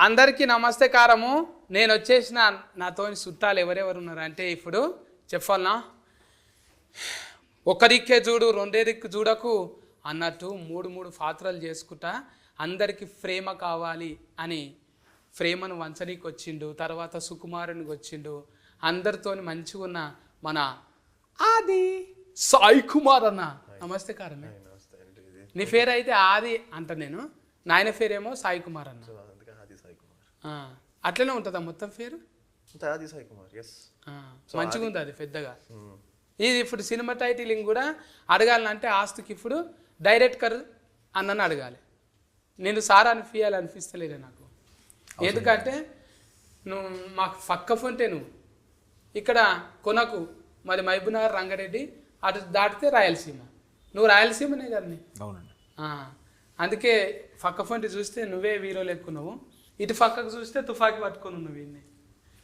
అందరికీ నమస్తే కారము. నేను వచ్చేసిన నాతో చుట్టాలు ఎవరెవరు ఉన్నారు అంటే ఇప్పుడు చెప్పాలనా, ఒక దిక్కే చూడు రెండే దిక్కు చూడకు అన్నట్టు మూడు పాత్రలు చేసుకుంటా అందరికీ ప్రేమ కావాలి అని ప్రేమను వంచనీకి వచ్చిండు. తర్వాత సుకుమారునికి వచ్చిండు. అందరితోని మంచిగా ఉన్న మన ఆది సాయి కుమార్ అన్న. నమస్తే కారమే. నీ పేరు అయితే ఆది అంట, నేను నాయన పేరేమో సాయి కుమార్ అన్న. అట్లనే ఉంటుందా మొత్తం పేరు? మంచిగా ఉంది అది పెద్దగా. ఇది ఇప్పుడు సినిమా టైటిలింగ్ కూడా అడగాలంటే ఆస్తుకి ఇప్పుడు డైరెక్టర్ అన్నని అడగాలి. నేను సారా అనిపిస్తలేదు నాకు. ఎందుకంటే నువ్వు మాకు పక్క ఫోన్టే నువ్వు ఇక్కడ కొనకు, మరి మహబూబ్నగర్ రంగారెడ్డి అటు దాటితే రాయలసీమ. నువ్వు రాయలసీమనే కదా. అవునండి. అందుకే పక్క ఫోన్టి చూస్తే నువ్వే హీరోలు ఎక్కున్నావు, ఇటు పక్కకు చూస్తే తుఫాకి పట్టుకొని ఉన్నావు. వీడిని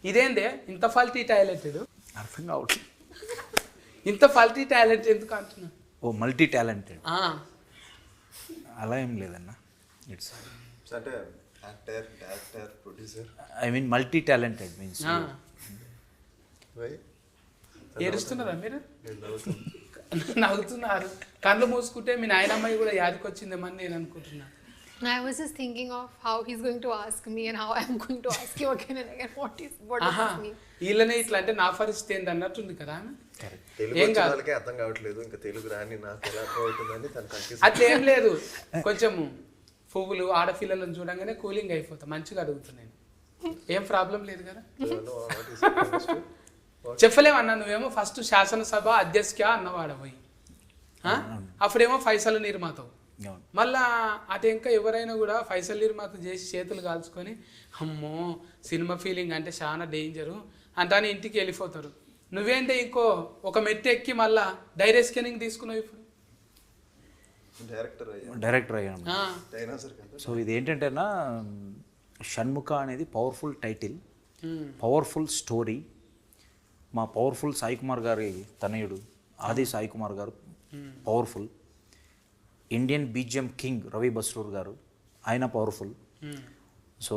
ఇదేందే ఇంత ఫల్టీ టాలెంటెడ్? అర్థం కావట్లేదు. ఇంత ఫల్టీ టాలెంట్ ఎందుకు అంటున్నా? ఓ మల్టీ టాలెంటెడ్ అలా ఏం లేదన్న. ఇట్స్ అంటే actor, director, producer. I mean multi talented means. ఏడుస్తున్నారా మీరు? నవ్వుతున్నారు. కళ్ళు మూసుకుంటే మీ నాయనమ్మాయి కూడా యాదికి వచ్చిందేమని నేను అనుకుంటున్నా. I was just thinking of how he's going to ask me and how I'm going to ask you again and again. What does this mean? వీళ్ళనే ఇట్లా అంటే నా పరిస్థితి ఏంది అన్నట్టుంది కదా. ఏం కాదు, అర్థం కావట్లేదు ఇంకా తెలుగు రాని నాకు ఎలా అర్థమవుతుందని తను కన్ఫ్యూజ్. అట్లా ఏం లేదు, కొంచెం పువ్వులు ఆడపిల్లలను చూడంగానే కూలింగ్ అయిపోతా. మంచిగా అడుగుతున్నాను, ఏం ప్రాబ్లం లేదు కదా. చెప్పలేమన్నా, నువ్వేమో ఫస్ట్ శాసనసభ అధ్యక్ష అన్నవాడ పోయి, అప్పుడేమో ఫైసల్ నిర్మాతవు. మళ్ళా అటు ఇంకా ఎవరైనా కూడా ఫైసల్ నిర్మాత చేసి చేతులు కాల్చుకొని అమ్మో సినిమా ఫీలింగ్ అంటే చాలా డేంజరు అంటాని ఇంటికి వెళ్ళిపోతారు. నువ్వేంటే ఇంకో ఒక మెట్టు ఎక్కి మళ్ళా డైరెక్ట్ స్కానింగ్ తీసుకున్నావు. ఇప్పుడు డైరెక్టర్ అయ్యాను. సో ఇది ఏంటంటేనా, షణ్ముఖ అనేది పవర్ఫుల్ టైటిల్, పవర్ఫుల్ స్టోరీ. మా పవర్ఫుల్ సాయి కుమార్ గారి తనయుడు ఆది సాయి కుమార్ గారు powerful. Indian BGM king Ravi Basrur గారు, ఆయన పవర్ఫుల్. సో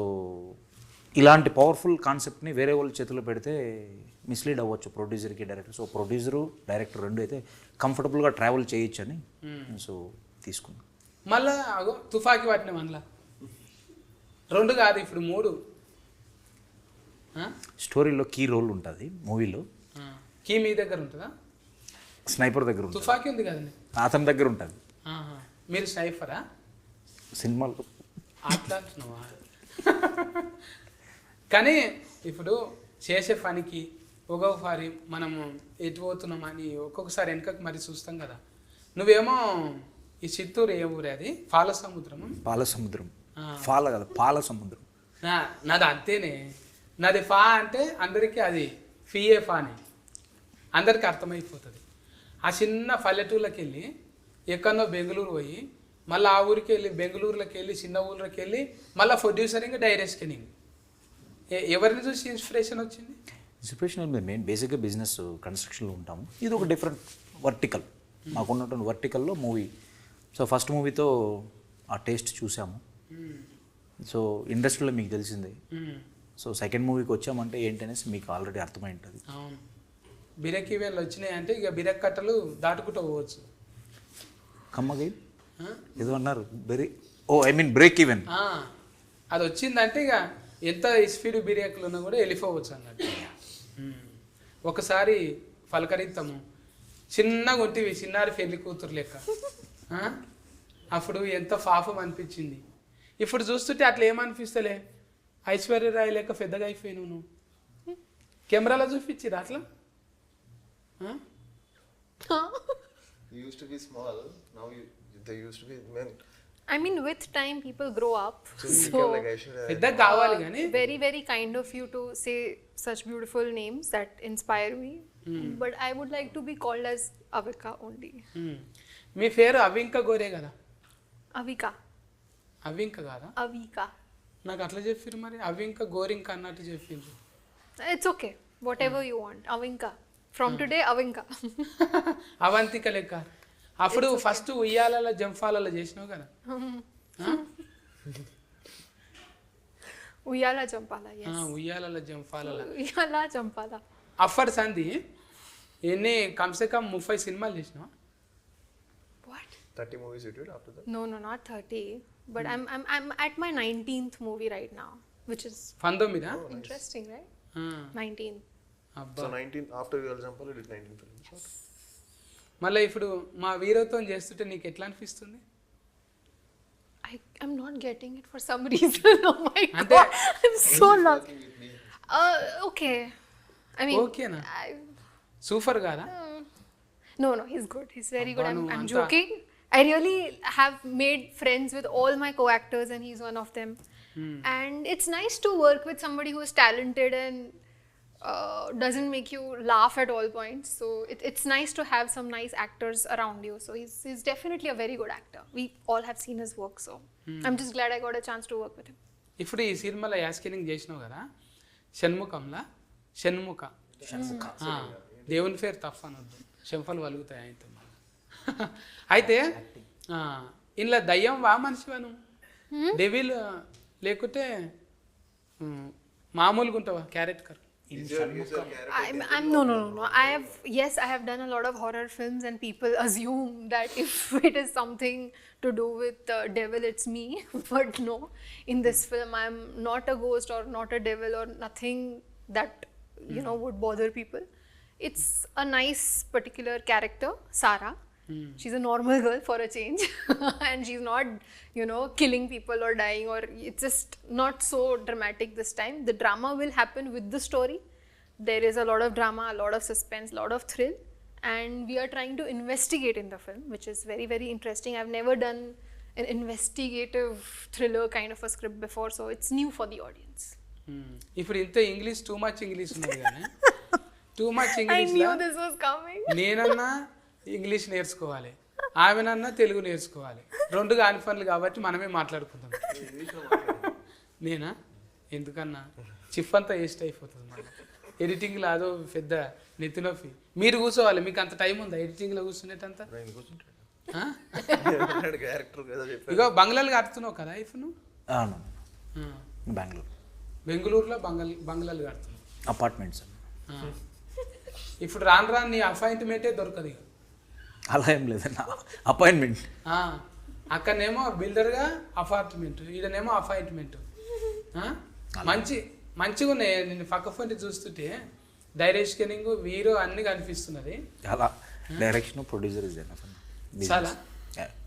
ఇలాంటి పవర్ఫుల్ కాన్సెప్ట్ని వేరే వాళ్ళ చేతిలో పెడితే మిస్లీడ్ అవ్వచ్చు ప్రొడ్యూసర్కి, డైరెక్టర్. సో ప్రొడ్యూసరు డైరెక్టర్ రెండు అయితే కంఫర్టబుల్గా ట్రావెల్ చేయొచ్చు అని సో తీసుకున్నాం. మళ్ళా తుఫాకి పట్టిన మళ్ళా 2 కాదు ఇప్పుడు 3 స్టోరీలో కీ రోల్ ఉంటుంది మూవీలో. కీ మీ దగ్గర ఉంటుందా? స్నైపర్ దగ్గర ఉంటుంది. తుఫాకి ఉంది కదండి, అతని దగ్గర ఉంటుంది. మీరు స్నైపరా సినిమాలో? అట్లా అంటున్నావా? కానీ ఇప్పుడు చేసే పనికి ఒక్కొక్కసారి మనము ఎటు పోతున్నామని ఒక్కొక్కసారి వెనకకు మరి చూస్తాం కదా. నువ్వేమో ఈ చిత్తూరు ఏ ఊరే అది? పాల సముద్రం. పాల సముద్రం పాల కదా, పాల సముద్రం. నాది అంతేనే. నాది ఫా అంటే అందరికీ అది ఫిఏ ఫాని అందరికీ అర్థమైపోతుంది. ఆ చిన్న పల్లెటూళ్ళకి వెళ్ళి ఎక్కడో బెంగళూరు పోయి మళ్ళీ ఆ ఊరికి వెళ్ళి బెంగళూరులోకి వెళ్ళి చిన్న ఊళ్ళకి వెళ్ళి మళ్ళీ ప్రొడ్యూసరింగ్ డైరెక్ట్ స్కానింగ్. ఎవరిని చూసి ఇన్స్పిరేషన్ వచ్చింది? ఇన్స్పిరేషన్ మేము బేసిక్గా బిజినెస్ కన్స్ట్రక్షన్లో ఉంటాము. ఇది ఒక డిఫరెంట్ వర్టికల్, మాకున్నటువంటి వర్టికల్లో మూవీ. సో ఫస్ట్ మూవీతో ఆ టేస్ట్ చూసాము. సో ఇండస్ట్రీలో మీకు తెలిసిందే. సో సెకండ్ మూవీకి వచ్చామంటే ఏంటనేసి మీకు ఆల్రెడీ అర్థమై ఉంటుంది. అవును, బిరక్ ఈవెంట్లు వచ్చినాయి అంటే ఇక బిరక్ కట్టలు దాటుకుంటూ పోవచ్చు. కమ్మగా ఏదో అన్నారు బ్రేక్ ఈవెన్. అది వచ్చిందంటే ఇక ఎంత స్పీడ్ బిరేకులు ఉన్నా కూడా వెళ్ళిపోవచ్చు అన్నట్టు. ఒకసారి పలకరిద్దాము, చిన్నగా ఉంటివి చిన్నారి పెళ్లి కూతురు లెక్క. అప్పుడు ఎంత పాపం అనిపించింది. ఇప్పుడు చూస్తుంటే అట్లా ఏమనిపిస్తలే, ఐశ్వర్యరాయ్ లెక్క పెద్దగా అయిపోయినావు నువ్వు. కెమెరాలో చూపించిరా అట్లా? You used to be small, now they used to be men. I mean, with time, people grow up. So like Aishwarya. పెద్దగా కావాలి కానీ. Very, very kind of you to say such beautiful names that inspire me. But I would like to be called as Avika only. మీ పేరు అవింక గోరే కదా? Avika. అవింక కాదా? Avika. నాకు అట్లా చెప్పారు మరి, అవింక గోరింక అన్నట్టు చెప్పిండ్రు. It's okay. Whatever you want. Avinka. From today, Avinka. Avantika లెక్క. అప్పుడు ఫస్ట్ ఉయ్యాలలో జంఫాలలో చేసినావు కదా. Uyala Jampala, yes. ఉయ్యాలలో జంపాలలో Uyala Jampala. అఫర్ సంధి ఎన్ని కమ్సే కమ్ 30 సినిమాలు చేసినావు? What? 30 movies you did after that? No, not 30. But I'm at my 19th movie right now, which is 19 interesting, right? 19. అబ్బా. So 19 after Uyala Jampala you did 19 films. మళ్ళీ ఇప్పుడు మా వీరత్వం చేస్తుంటే నీకు ఎట్లా అనిపిస్తుంది? I'm not getting it for some reason. Oh my Ante- god, I'm so lost. Okay. I mean, ఓకేనా? I, super కాదా? no, he's good. He's very good. Abba, I'm nu anta- joking. I really have made friends with all my co-actors, and he's one of them. And it's nice to work with somebody who is talented and doesn't make you laugh at all points. So it's nice to have some nice actors around you. So he's definitely a very good actor. We all have seen his work, so I'm just glad I got a chance to work with him. ఇప్పుడు ఈ సినిమాలో యాస్కినింగ్ చేసినావు కదా, షణ్ముఖంలా షణ్ముఖ ఆ, దేవుని పేరు తప్ప అనొద్దు, చెంపలు వలుగుతాయి ఆయనతో. అయితే ఇంట్లో దయ్యం వా మనిషివాను డెవిల్ లేకుంటే మామూలుగా ఉంటావా character? I'm no. I have done a lot of horror films, and people assume that if it is something to do with devil, it's me. But no, in this film, I'm not a ghost or not a devil or nothing that would bother people. It's a nice particular character, Sarah. She's a normal girl for a change, and she's not, killing people or dying, or it's just not so dramatic this time. The drama will happen with the story. There is a lot of drama, a lot of suspense, a lot of thrill, and we are trying to investigate in the film, which is very, very interesting. I've never done an investigative thriller kind of a script before, so it's new for the audience. ఇప్పుడు ఇంత English too much English ఉన్నది కానీ too much I English knew this was coming. నేనన్నా English నేర్చుకోవాలి, ఆమెనన్నా తెలుగు నేర్చుకోవాలి, రెండు కాని పనులు కాబట్టి మనమే మాట్లాడుకుందాం. నేనా ఎందుకన్నా చిప్ అంతా వేస్ట్ అయిపోతుంది, మన ఎడిటింగ్లో అదో పెద్ద నెత్తినొప్పి. మీరు కూర్చోవాలి, మీకు అంత టైం ఉందా ఎడిటింగ్లో కూర్చునేటంత? క్యారెక్టర్ కదా చెప్పాను. ఇగో బంగ్లాలు కడుతున్నావు కదా ఇప్పుడు నువ్వు? అవును, బెంగళూరు బెంగళూరులో బంగ్లాలు కడుతున్నావు, అపార్ట్మెంట్స్. ఇప్పుడు రాను రాను నీ అపాయింట్మెంటే దొరకదు ఇక. అలా ఏం లేదన్న, అపాయింట్మెంట్. అక్కడనేమో బిల్డర్గా అపార్ట్మెంట్, ఈడనేమో అపాయింట్మెంట్. మంచిగా ఉన్నాయి. నేను పక్క ఫోన్ చూస్తుంటే డైరెక్షనింగ్ వీరో అన్ని కనిపిస్తున్నది. చాలా డైరెక్షన్, ప్రొడ్యూసర్ ఇస్ చాలా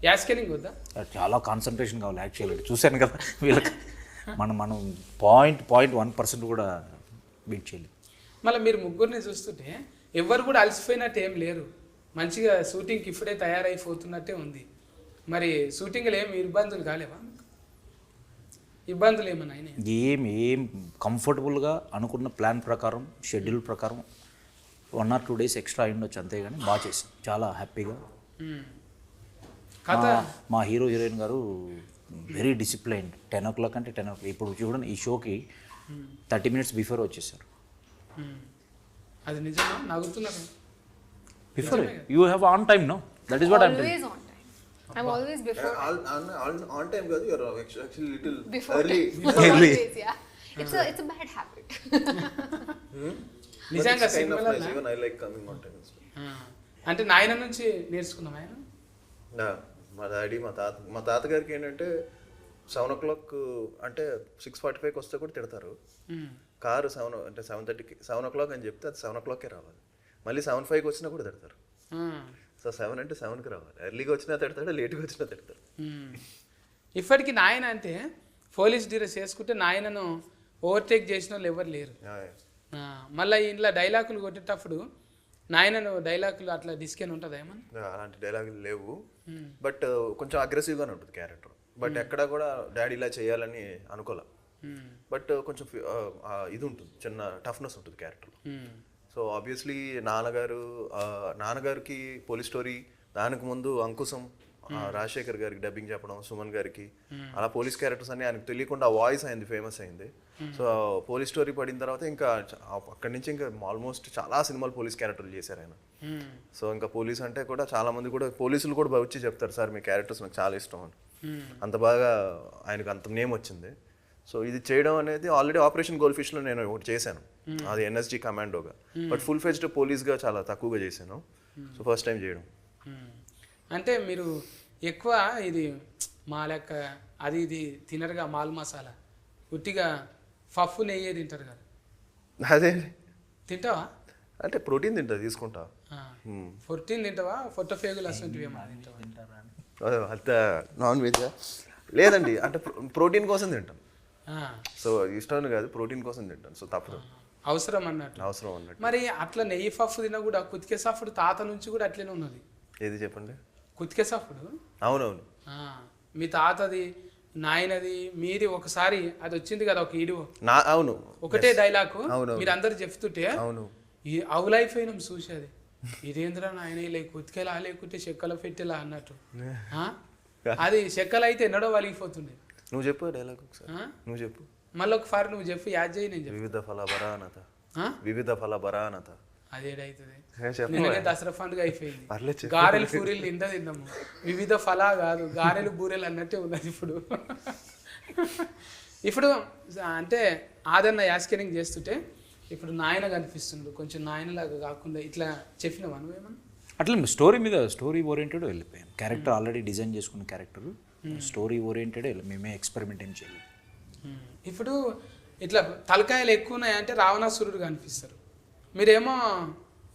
యాస్కెనింగ్ వద్దా? చాలా కాన్సన్ట్రేషన్ కావాలి యాక్చువల్లీ. చూశాను కదా వీళ్ళకి, మనం 0.1% కూడా బీట్ చేయలేదు. మళ్ళీ మీరు ముగ్గురిని చూస్తుంటే ఎవరు కూడా అలసిపోయినట్టు ఏం లేరు, మంచిగా షూటింగ్కి ఇప్పుడే తయారైపోతున్నట్టే ఉంది. మరి షూటింగ్లో ఏమి ఇబ్బందులు కాలేవా? ఇబ్బందులు ఏమన్నా అయినాయి? ఏం కంఫర్టబుల్గా అనుకున్న ప్లాన్ ప్రకారం, షెడ్యూల్ ప్రకారం 1 or 2 days ఎక్స్ట్రా అయ్యుండొచ్చు, అంతేగాని బాగా చేసాం, చాలా హ్యాపీగా. కథ మా హీరో హీరోయిన్ గారు వెరీ డిసిప్లైన్డ్. 10 o'clock అంటే 10 o'clock. ఇప్పుడు చూడండి, ఈ షోకి 30 minutes బిఫోర్ వచ్చేసారు. అది నిజమా? నవ్వుతున్నారు. Before you have on time, no? That is what I'm Always on time. I'm always before. On time కాదు, you're actually little Before early. time. Always, yeah. It's a bad habit. నిజంగా But it's kind of సినిమాలో nice. Even I like coming on time as well. అంటే నాయన నుంచి నేర్చుకున్నాం ఆయన. మా daddy మా తాతగారికి ఏంటంటే 7 o'clock అంటే 6:45 వస్తే కూడా తిడతారు. కారు 7:30కి 7 o'clock అని చెప్తే అది 7 o'clockకే రావాలి. మళ్ళీ 7:05 వచ్చినా కూడా తిడతారు. సో 7 అంటే 7కి రావాలి. ఎర్లీగా వచ్చినా తిడతాడు, లేట్గా వచ్చినా తిడతాడు. ఇప్పటికి నాయన అంటే పోలీస్ డ్రెస్ వేసుకుంటే నాయనను ఓవర్టేక్ చేసిన వాళ్ళు ఎవరు లేరు. మళ్ళీ ఇంట్లో డైలాగులు కొట్టేటప్పుడు నాయనను డైలాగులు అట్లా డిస్కెన్ ఉంటుందా ఏమన్నా? అలాంటి డైలాగులు లేవు, బట్ కొంచెం అగ్రెసివ్గానే ఉంటుంది క్యారెక్టర్. బట్ ఎక్కడా కూడా డాడీ ఇలా చేయాలని అనుకోలే, బట్ కొంచెం ఇది ఉంటుంది, చిన్న టఫ్నెస్ ఉంటుంది క్యారెక్టర్. సో ఆబ్వియస్లీ నాన్నగారికి పోలీస్ స్టోరీ, దానికి ముందు అంకుశం, రాజశేఖర్ గారికి డబ్బింగ్ చెప్పడం, సుమన్ గారికి, అలా పోలీస్ క్యారెక్టర్స్ అన్ని ఆయనకు తెలియకుండా వాయిస్ అయింది, ఫేమస్ అయింది. సో పోలీస్ స్టోరీ పడిన తర్వాత ఇంకా అక్కడి నుంచి ఇంకా ఆల్మోస్ట్ చాలా సినిమాలు పోలీస్ క్యారెక్టర్లు చేశారు ఆయన. సో ఇంకా పోలీస్ అంటే కూడా చాలా మంది కూడా పోలీసులు కూడా వచ్చి చెప్తారు, సార్ మీ క్యారెక్టర్స్ నాకు చాలా ఇష్టం అని. అంత బాగా ఆయనకు అంత నేమ్ వచ్చింది. సో ఇది చేయడం అనేది ఆల్రెడీ ఆపరేషన్ గోల్డ్ ఫిష్లో నేను ఒకటి చేశాను, అది ఎన్ఎస్జీ కమాండోగా. బట్ ఫుల్ ఫెజ్డ్ పోలీస్గా చాలా తక్కువగా చేశాను. సో ఫస్ట్ టైం చేయడం. అంటే మీరు ఎక్కువ ఇది మా లెక్క అది ఇది తినరుగా, మాల్ మసాలా ఉట్టిగా పప్పు నెయ్యే తింటారు కదా, అదే తింటావా? అంటే ప్రోటీన్ తింటా, తీసుకుంటా. ఫోర్టీన్ తింటావా? ఫొట్ట ఫేగులు అసలు ఏమన్నా తింటావా? అంత నాన్ వెజ్ లేదండి, అంటే ప్రోటీన్ కోసం తింటాను. సో ఇష్టం కాదు, ప్రోటీన్ కోసం తింటాను. సో తప్పదు, అవసరం అన్నట్టు. అవసరం అన్నట్టు. మరి అట్లా నెయ్యి పప్పు తిన కూడా కుతికే సాఫుడు తాత నుంచి కూడా అట్లనే ఉన్నది. ఏది చెప్పండి? కుతికే సాఫుడు. అవునవును. మీ తాతది, నాయనది, మీది ఒకసారి అది వచ్చింది కదా ఒక ఈడియో. అవును, ఒకటే డైలాగ్ అవును, మీరు అందరు చెప్తుంటే అవును, ఈ అవు లైఫ్ అయినాం చూసేది. ఇదేంద్రా నాయన లేక కుతికేలా లేకుంటే చెక్కల పెట్టేలా అన్నట్టు. అది చెక్కలు అయితే ఎన్నడో వలిగిపోతుండే. నువ్వు చెప్పు డైలాగ్ ఒకసారి, నువ్వు చెప్పు. మళ్ళీ ఒకసారి నువ్వు చెప్పు, యాద్ చేయి. నేను చెప్పు. వివిధ ఫల బరానత, వివిధ ఫల బరానత. అదేడైతుంది. నిన్ననే దసరా పండుగ అయిపోయింది. గారెలు పూరీలు తిన్నాము. వివిధ ఫలా కాదు, గారెలు బూరెలు అన్నట్టే ఉన్నది ఇప్పుడు. ఇప్పుడు అంటే ఆదరణ యాస్కెనింగ్ చేస్తుంటే ఇప్పుడు నాయన కనిపిస్తుండు, కొంచెం నాయనలాగా కాకుండా ఇట్లా చెప్పినావా నువ్వేమన్నా? అట్లా స్టోరీ మీద స్టోరీ ఓరియంటెడ్ వెళ్ళిపోయాం. క్యారెక్టర్ ఆల్రెడీ డిజైన్ చేసుకున్న క్యారెక్టర్, స్టోరీ ఓరియంటెడ్ మేమే ఎక్స్పెరిమెంట్ ఏం చేయలేదు. ఇప్పుడు ఇట్లా తలకాయలు ఎక్కువ ఉన్నాయంటే రావణాసురుడు కనిపిస్తారు. మీరేమో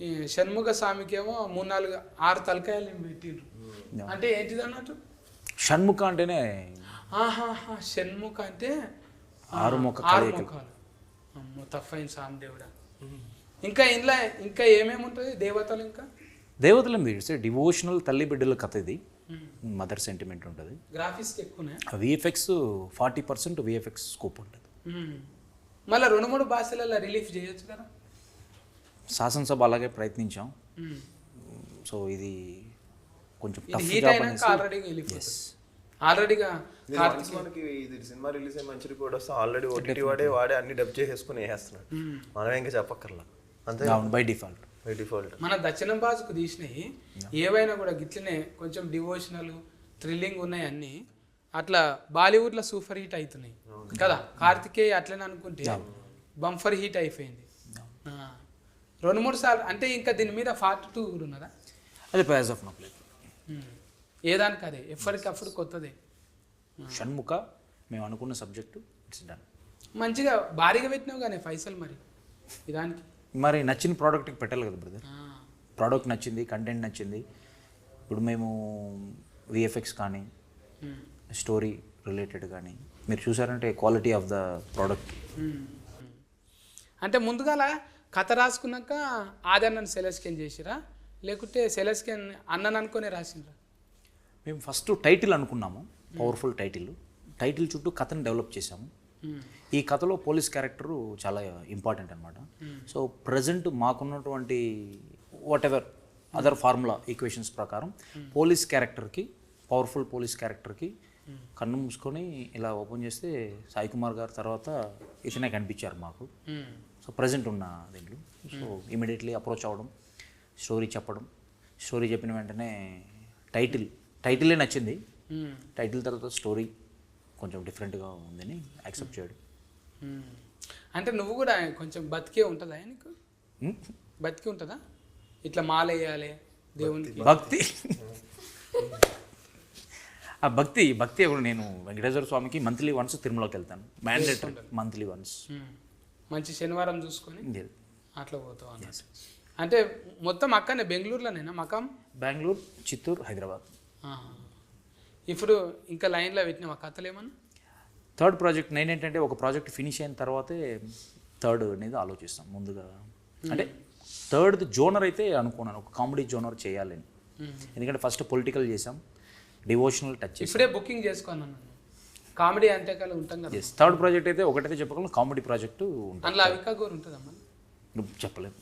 ఈ షణ్ముఖ స్వామికేమో 3-4-6 తలకాయలు పెట్టిండ్రు. అంటే ఏంటిది అన్నట్టు? షణ్ముఖ అంటేనే షణ్ముఖ అంటే 6 ముఖాలు. తప్పైన స్వామి దేవుడా. ఇంకా ఇంట్లో ఇంకా ఏమేమి ఉంటుంది దేవతలు? ఇంకా దేవతలు తీస్తే డివోషనల్ తల్లి బిడ్డల కథ ఇది. మదర్ సెంటిమెంట్ ఉంటుంది. గ్రాఫిక్స్ ఎక్కువనే. విఎఫ్ఎక్స్ 40% విఎఫ్ఎక్స్ స్కోప్ ఉంటుంది. మళ్ళీ 2-3 భాషలలో రిలీఫ్ చేయొచ్చు కదా. శాసనసభ అలాగే ప్రయత్నించాం. సో ఇది కొంచెం ఆల్రెడీగా మనకి ఇది సినిమా రిలీజ్ అయ్యి మంచి రిపోర్ట్ వస్తే ఆల్రెడీ ఓటీటీ వాడే అన్ని డబ్ చేసేసుకుని వేస్తున్నాడు. మనం ఇంకా చెప్పక్కర్లా, అంతే బై డిఫాల్ట్. మన దక్షిణం భాషకు తీసినవి ఏవైనా కూడా గిట్లనే కొంచెం డివోషనల్ థ్రిల్లింగ్ ఉన్నాయి అన్ని. అట్లా బాలీవుడ్లో సూపర్ హిట్ అవుతున్నాయి కదా. కార్తికేయ అట్లనే అనుకుంటే బంఫర్ హిట్ అయిపోయింది 2-3 సార్లు. అంటే ఇంకా దీని మీద పార్ట్ 2 కూడా ఉన్నదా? అది ప్రైజ్ ఆఫ్ నో ప్లే. ఏదానికి అదే ఎప్పటికప్పుడు కొత్తదే. షణ్ముఖ మేము అనుకున్న సబ్జెక్టు ఇట్స్ డన్. మంచిగా భారీగా పెట్టినావు కానీ పైసలు మరి ఇదానికి. మరి నచ్చిన ప్రోడక్ట్కి పెట్టాలి కదా బ్రదర్. ప్రోడక్ట్ నచ్చింది, కంటెంట్ నచ్చింది. ఇప్పుడు మేము విఎఫ్ఎక్స్ కానీ స్టోరీ రిలేటెడ్ కానీ మీరు చూసారంటే క్వాలిటీ ఆఫ్ ద ప్రోడక్ట్. అంటే ముందుగాల కథ రాసుకున్నాక ఆదరణను సెలెక్షన్ చేసిరా లేకుంటే సెలెక్షన్ అన్నను అనుకునే రాసిండ్రా? మేము ఫస్ట్ టైటిల్ అనుకున్నాము, పవర్ఫుల్ టైటిల్ చుట్టూ కథను డెవలప్ చేసాము. ఈ కథలో పోలీస్ క్యారెక్టరు చాలా ఇంపార్టెంట్ అనమాట. సో ప్రజెంట్ మాకున్నటువంటి what ever other formula equations ప్రకారం పోలీస్ క్యారెక్టర్కి, పవర్ఫుల్ పోలీస్ క్యారెక్టర్కి కన్ను మూసుకొని ఇలా ఓపెన్ చేస్తే సాయి కుమార్ గారు తర్వాత ఇతనే కనిపించారు మాకు. సో ప్రజెంట్ ఉన్న దీంట్లో సో ఇమీడియట్లీ అప్రోచ్ అవ్వడం, స్టోరీ చెప్పడం, స్టోరీ చెప్పిన వెంటనే టైటిలే నచ్చింది. టైటిల్ తర్వాత స్టోరీ కొంచెం డిఫరెంట్గా ఉందని యాక్సెప్ట్ చేయడం. అంటే నువ్వు కూడా కొంచెం బతికే ఉంటుందా నీకు? బతికి ఉంటుందా? ఇట్లా మాల వేయాలి దేవునికి భక్తి. ఆ భక్తి ఇప్పుడు నేను వెంకటేశ్వర స్వామికి మంత్లీ వన్స్ తిరుమలకి వెళ్తాను, మ్యాండేటరీ మంత్లీ వన్స్. మంచి శనివారం చూసుకొని అట్లా పోతావు అన్నట్టు. అంటే మొత్తం అక్కడనే బెంగళూరులోనేనా మకాం? బెంగళూరు, చిత్తూరు, హైదరాబాద్. ఇప్పుడు ఇంకా లైన్లో పెట్టిన మా కథలు ఏమన్నా? థర్డ్ ప్రాజెక్ట్ నేనేంటంటే ఒక ప్రాజెక్ట్ ఫినిష్ అయిన తర్వాతే థర్డ్ అనేది ఆలోచిస్తాం ముందుగా. అంటే థర్డ్ జోనర్ అయితే అనుకున్నాను, ఒక కామెడీ జోనర్ చేయాలని. ఎందుకంటే ఫస్ట్ పొలిటికల్ చేసాం, డివోషనల్ టచ్ చేసాం. ఇప్పుడే బుకింగ్ చేసుకున్నాను. కామెడీ అంతేకాలం ఉంటాం కదా. థర్డ్ ప్రాజెక్ట్ అయితే ఒకటైతే చెప్పగలను, కామెడీ ప్రాజెక్టు అందులో అవికా గోరు ఉంటుందమ్మా? నువ్వు చెప్పలేదు.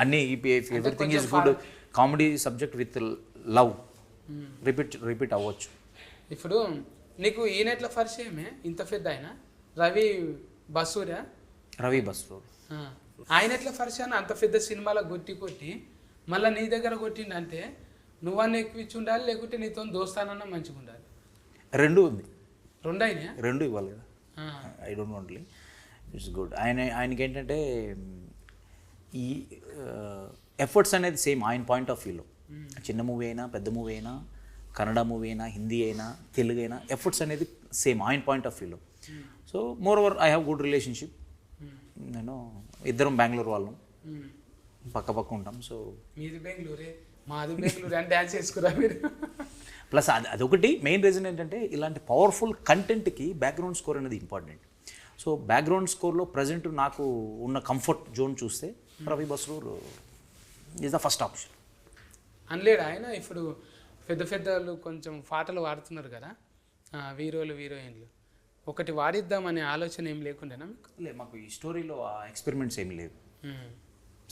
అన్నీ everything is good. Comedy subject with love repeat అవ్వచ్చు. ఇప్పుడు నీకు ఈయనెట్ల పరిచయమే ఇంత పెద్ద ఆయన రవి బసూరా? రవి బసూర్ ఆయన ఎట్లా పరిచయం? అంత పెద్ద సినిమాలో కొట్టి మళ్ళీ నీ దగ్గర కొట్టిండంటే నువ్వన్నీ ఎక్కువ ఉండాలి లేకుంటే నీతో దోస్తానన్నా మంచిగా ఉండాలి. రెండు ఉంది. రెండు అయినా? రెండు ఇవ్వాలి కదా. ఐ డోంట్ వాంట్లీ ఇట్స్ గుడ్. ఆయనకి ఏంటంటే ఈ ఎఫర్ట్స్ అనేది సేమ్ ఆయన పాయింట్ ఆఫ్ వ్యూలో, చిన్న మూవీ అయినా పెద్ద మూవీ అయినా కన్నడ మూవీ అయినా హిందీ అయినా తెలుగు అయినా ఎఫర్ట్స్ అనేది సేమ్ ఆయన పాయింట్ ఆఫ్ వ్యూలో. So more over I have good relationship. నేను ఇద్దరం బెంగళూరు వాళ్ళం, పక్క పక్క ఉంటాం. సో మీది బెంగళూరే మాది బెంగళూరు అని డ్యాన్స్ చేసుకురా మీరు. ప్లస్ అదొకటి మెయిన్ రీజన్ ఏంటంటే ఇలాంటి పవర్ఫుల్ కంటెంట్కి బ్యాక్గ్రౌండ్ స్కోర్ అనేది ఇంపార్టెంట్. సో బ్యాక్గ్రౌండ్ స్కోర్లో ప్రజెంట్ నాకు ఉన్న కంఫర్ట్ జోన్ చూస్తే Ravi Basrur is the first option. అనలేడు ఆయన. ఇప్పుడు పెద్ద పెద్దలు కొంచెం పాటలు వాడుతున్నారు కదా హీరోలు హీరోయిన్లు, ఒకటి వాడిద్దామనే ఆలోచన ఏం లేకుండానా మీకు? లేదు, మాకు ఈ స్టోరీలో ఆ ఎక్స్పెరిమెంట్స్ ఏమి లేవు.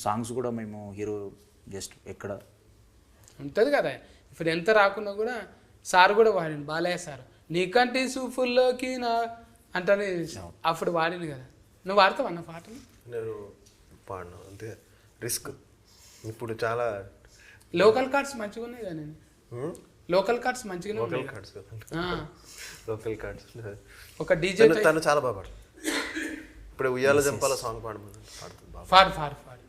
సాంగ్స్ కూడా మేము హీరో జస్ట్ ఎక్కడ ఉంటుంది కదా. ఇప్పుడు ఎంత రాకున్నా కూడా సార్ కూడా వాడిండు, బాలయ్య సార్, నీకంటే సూఫుల్లోకి నా అంటే అప్పుడు వాడిండు కదా. నువ్వు వాడతావు అన్న పాటలు? నేను పాడను, అంతే రిస్క్. ఇప్పుడు చాలా లోకల్ కార్డ్స్ మంచిగా ఉన్నాయి కదా. నేను లోకల్ కార్డ్స్ మంచిగానే లోకల్ ఉన్నాయి. Cards local cards. ఒక డీజే తను చాలా బాగా పాడుతుంది. ఇప్పుడు ఉయ్యాల జంపాల సాంగ్ పాడుతుంది బాగా. Far far far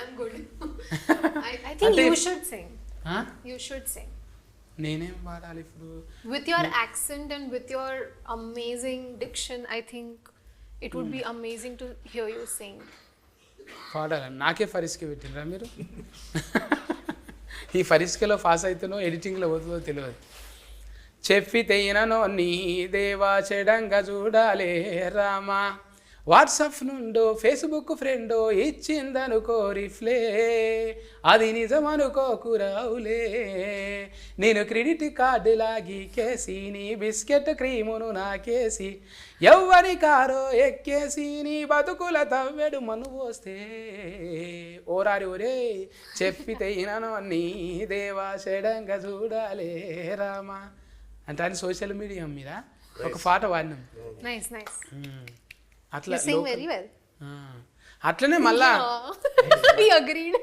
I'm good. I think you should sing. You should sing. నేనేం పాడాలి ఇప్పుడు? With your accent and with your amazing diction, I think it would be amazing to hear you sing. పాడాలి. నాకే ఫరిస్కే పెట్టినరా మీరు? ఈ ఫరిస్కేలో pass అవుతానో ఎడిటింగ్లో పోతుందో తెలియదు. చెప్పి తెయిననో నీ దేవా చెడంగా చూడాలే రామా, వాట్సాప్ నుండో ఫేస్బుక్ ఫ్రెండో ఇచ్చిందనుకో రిఫ్లే, అది నిజమనుకోకురావులే, నేను క్రెడిట్ కార్డు లాగి కేసి నీ బిస్కెట్ క్రీమును నాకేసి ఎవ్వరి కారో ఎక్కేసి నీ బతుకుల తవ్వెడు మను పోస్తే, ఓరారి ఒరే చెప్పితే ఇననో నీ దేవా చెడంగా చూడాలే రామా అంటే అని సోషల్ మీడియా మీద ఒక పాట వాడినాం. Nice, nice. అట్లా You sing very well. అట్లనే మళ్ళా We agreed.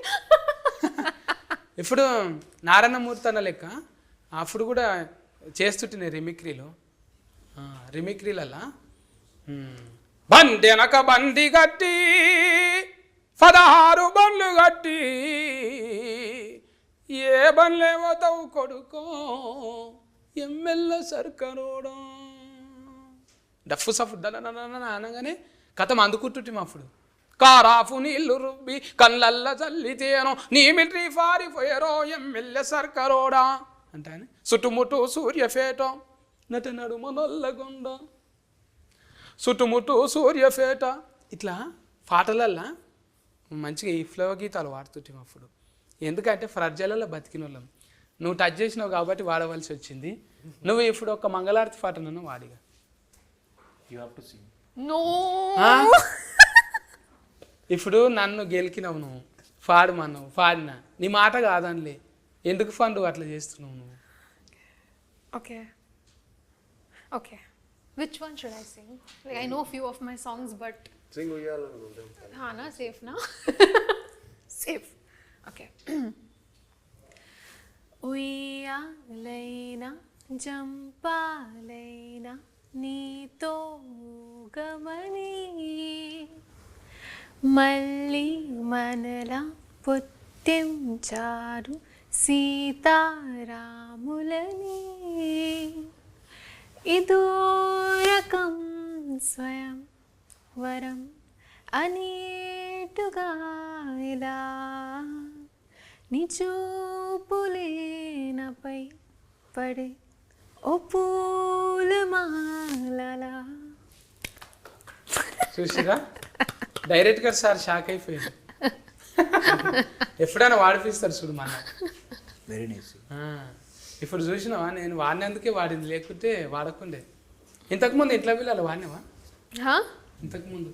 ఇప్పుడు నారాయణమూర్తి అన్న లెక్క అప్పుడు కూడా చేస్తుంటే రిమిక్రీలల్లా బండి వెనక బండి కట్టి 16 బండ్లు కట్టి ఏ బండ్లేమో తవ్వు కొడుకో ఎమ్మెల్యే సర్కరోడా డఫ్ సఫ్ అనగానే కథం అందుకుంటుంటే అప్పుడు కారాఫు నీళ్లు రుబ్బి కళ్ళల్ల చల్లితేనో నీ మిలిటరీ ఫారిపోయారో ఎమ్మెల్యే సర్కరోడా అంటే ఆయన చుట్టుముట్టు సూర్యఫేట నట నడుమ నల్లగొండ చుట్టుముట్టు సూర్యఫేట ఇట్లా పాటలల్లా మంచిగా ఈ ఫ్లో గీతాలు వాడుతుంటాం అప్పుడు. ఎందుకంటే ఫ్రజ్జలలో బతికిన వాళ్ళం. నువ్వు టచ్ చేసినావు కాబట్టి వాడవలసి వచ్చింది. నువ్వు ఇప్పుడు ఒక మంగళారతి పాట నన్ను వాడిగా. You have to sing. No. ఇప్పుడు నన్ను గెలికినావు, నువ్వు పాడమన్నావు, పాడినా నీ మాట కాదనిలే, ఎందుకు ఫండు అట్లా చేస్తున్నావు నువ్వు? Okay. Okay. Which one should I sing? Like, I know a few of my songs, but Singh ఉయ్యాలనుకుంటాం. na safe na. Safe. Okay. ఉయ్యాలైనా జంపాలైనా నీతో గమని మళ్ళీ మనలా పుట్టించారు సీతారాములని, ఇదో రకం స్వయం వరం అనేటుగా ఇలా నీ చూపులేనపై పడే ఓ పూలమాలలా. చూసిరా డైరెక్ట్గా సార్ షాక్ అయిపోయాడు. ఎప్పుడైనా వాడిపిస్తారు చూడు మన. Very nice. ఇప్పుడు చూసినావా, నేను వాడినందుకే వాడింది, లేకుంటే వాడకుండే. ఇంతకుముందు ఇంట్లో పిల్లలు వాడినావా? ఇంతకుముందు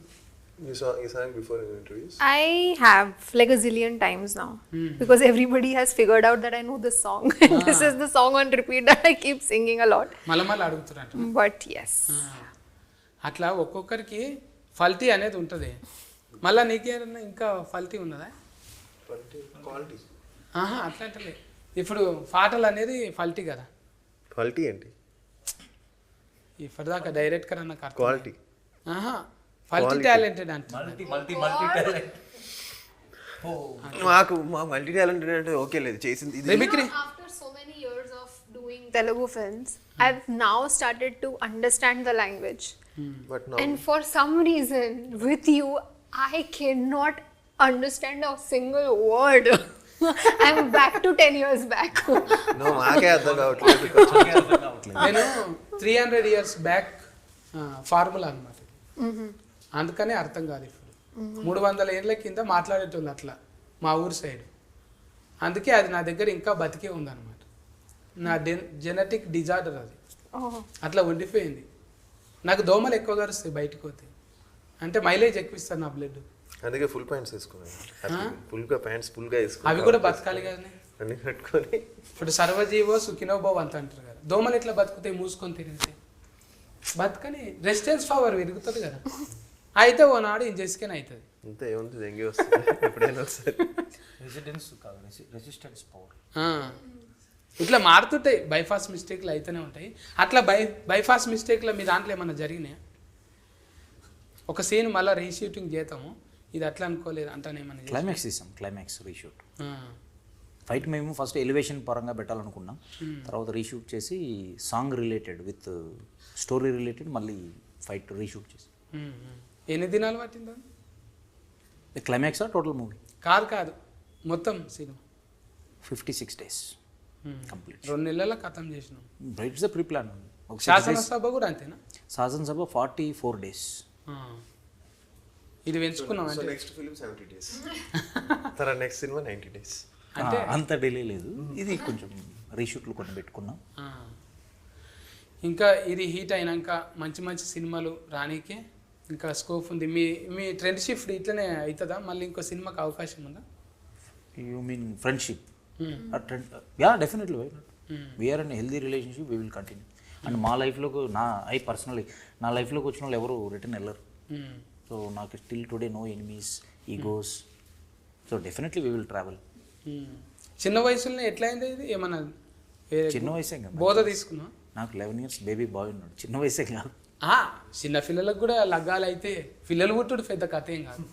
You sang before in interviews? I have like a zillion times now because everybody has figured out that I know this song. This is the song on repeat that I keep singing a lot. మళ్ళీ అడుగుతున్నట్టు. But yes. అట్లా ఒక్కొక్కరికి ఫల్టీ అనేది ఉంటుంది. మళ్ళీ నీకేమన్నా ఇంకా ఫల్టీ ఉన్నదా? Quality అట్లా అంటలే. ఇప్పుడు పాటలు అనేది ఫల్టీ కదా. క్వాలిటీ ఏంటి? ఇప్పటిదాకా డైరెక్టర్ అన్న కరెక్ట్ క్వాలిటీ మల్టీ టాలెంటెడ్ అంటే మల్టీ టాలెంట్. మాకు మా మల్టీ టాలెంటెడ్ అంటే ఓకే లేదు చేసింది ఇది. Mimicry After so many years of doing Telugu films, I've now started to understand the language. But no And for some reason, with you, I cannot understand a single word. I'm back to 10 years back. No మాకే అర్థం కావట్లేదు. నేను 300 years back formula అనమాట. అందుకనే అర్థం కాదు ఇప్పుడు. 300 ఏళ్ళ కింద మాట్లాడేటోళ్ళు అట్లా మా ఊరు సైడ్. అందుకే అది నా దగ్గర ఇంకా బతికే ఉందన్నమాట. నా జెనెటిక్ డిజార్డర్ అది Oh. అట్లా ఉండిపోయింది. నాకు దోమలు ఎక్కువ కరుస్తాయి బయటకు పోతే, అంటే మైలేజ్ ఎక్కువ ఇస్తారు నా బ్లడ్. అందుకే ఫుల్ ప్యాంట్స్ వేసుకున్నాను. ఫుల్గా ప్యాంట్స్ ఫుల్గా అవి వేసుకున్నాను. కూడా బతకాలి కదా. అన్ని కట్టుకొని ఇప్పుడు సర్వజీవో సుఖినోభవ్ అంత అంటారు కదా. దోమలు ఎట్లా బతుకుతాయి మూసుకొని తిరిగితే? బతకని రెసిస్టెన్స్ పవర్ పెరుగుతుంది కదా. అయితే ఓనాడు ఇంజెస్కెన్ అవుతుంది. అంతే ఏముంది దెంగి వస్తుంది ఎప్పుడైనా వస్తుంది. Resistance power. ఇట్లా మారుతుంటాయి, బైపాస్ మిస్టేక్లు అయితేనే ఉంటాయి. అట్లా బైపాస్ మిస్టేక్లో మీ దాంట్లో ఏమన్నా జరిగినాయా? ఒక సీన్ మళ్ళీ రీషూటింగ్ చేద్దాము, ఇది అట్లా అనుకోలేదు అంటానేమన్నా. క్లైమాక్స్ తీసాం, క్లైమాక్స్ రీషూట్. ఫైట్ మేము ఫస్ట్ ఎలివేషన్ పరంగా పెట్టాలనుకున్నాం, తర్వాత రీషూట్ చేసి song related with story related మళ్ళీ ఫైట్ రీషూట్ చేసి. ఎన్ని దినాలు పట్టిందా? క్లైమాక్స్ టోటల్ మూవీ కాదు మొత్తం సినిమా 56 days కంప్లీట్. 2 నెలల ఖతం చేసినాం. It's the pre plan. శాసనసభ కూడా అంతేనా? శాసనసభ 44 days. ఇది పెంచుకున్నాం సో అంటే నెక్స్ట్ ఫిల్మ్ 70 days, తర్వాత నెక్స్ట్ సినిమా 90 days. అంటే అంత డిలే లేదు, ఇది కొంచెం రీషూట్లు కొన్ని పెట్టుకున్నాం. ఇంకా ఇది హీట్ అయినాక మంచి మంచి సినిమాలు రానీకే ఇంకా స్కోప్ ఉంది. మీ ట్రెండ్ షిఫ్ట్ ఇట్లనే అవుతుందా? మళ్ళీ ఇంకో సినిమాకి అవకాశం ఉందా? You mean friendship? Yeah definitely. Why not? We are in healthy relationship, we will continue. And మా లైఫ్లోకి పర్సనలీ నా లైఫ్లోకి వచ్చిన వాళ్ళు ఎవరు రిటర్న్ వెళ్ళరు. సో నాకు still today no enemies, egos. So definitely we will travel. చిన్న వయసులోనే ఎట్లా అయింది ఇది? ఏమన్నా చిన్న వయసే కదా, బోధ తీసుకున్నా? నాకు 11 years బేబీ బాయ్ ఉన్నాడు, చిన్న వయసే కాదు. చిన్న పిల్లలకు కూడా లగ్గాలు అయితే పిల్లలు పుట్టుడు పెద్ద కథ ఏం కాదు.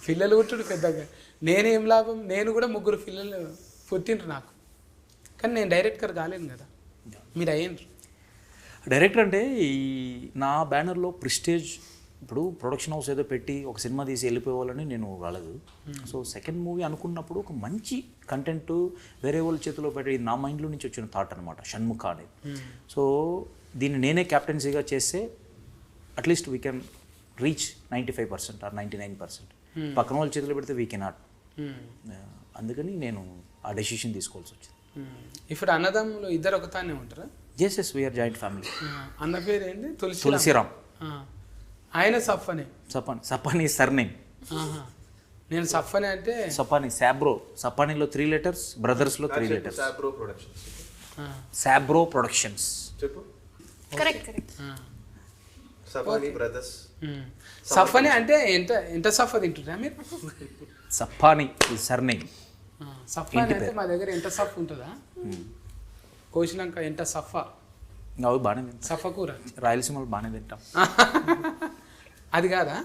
పిల్లలు పుట్టుడు పెద్దగా నేనేం లాభం? నేను కూడా 3 పిల్లలు పుట్టిండ్రు నాకు, కానీ నేను డైరెక్టర్ కాలేను కదా, మీరు అయ్యిండ్రు. డైరెక్టర్ అంటే ఈ నా బ్యానర్లో ప్రిస్టేజ్, ఇప్పుడు ప్రొడక్షన్ హౌస్ ఏదో పెట్టి ఒక సినిమా తీసి వెళ్ళిపోవాలని నేను రాలేదు. సో సెకండ్ మూవీ అనుకున్నప్పుడు ఒక మంచి కంటెంట్ వేరే వాళ్ళ చేతిలో పెట్టి నా మైండ్లో నుంచి వచ్చిన థాట్ అనమాట షణ్ముఖ అనేది. సో దీన్ని నేనే క్యాప్టెన్సీగా చేస్తే at least we can reach 95% or 99%. పక్కన వాళ్ళ చేతిలో పెడితే వీ కెనాట్. అందుకని నేను ఆ డెసిషన్ తీసుకోవాల్సి వచ్చింది. ఇప్పుడు అన్నదమ్ములు ఇద్దరు ఒకతానే ఉంటారా? Yes we are joint family. అన్న పేరు ఏంటి? తులసిరామ్. ఆయన సఫ్ఫనే. సపానీ సర్నేమ్. నేను సఫ్ఫనే అంటే సపానీ సాబ్రో. సపానీలో 3 letters, బ్రదర్స్లో 3 letters. సాబ్రో ప్రొడక్షన్స్. చెప్పు. Correct. సఫానీ బ్రదర్స్. సఫ్ఫనే అంటే ఎంత సఫ్ఫ తింటున్నా మీరు? సపానీ సర్నేమ్. సఫ్ఫనే అంటే మా దగ్గర ఎంత సఫ్ ఉంటుందా? కోసినాక ఎంత సఫ్ఫ. అవి బాగానే తింటాం, సఫ్ఫ కూర రాయలసీమలో బాగానే తింటాం. అది కాదా?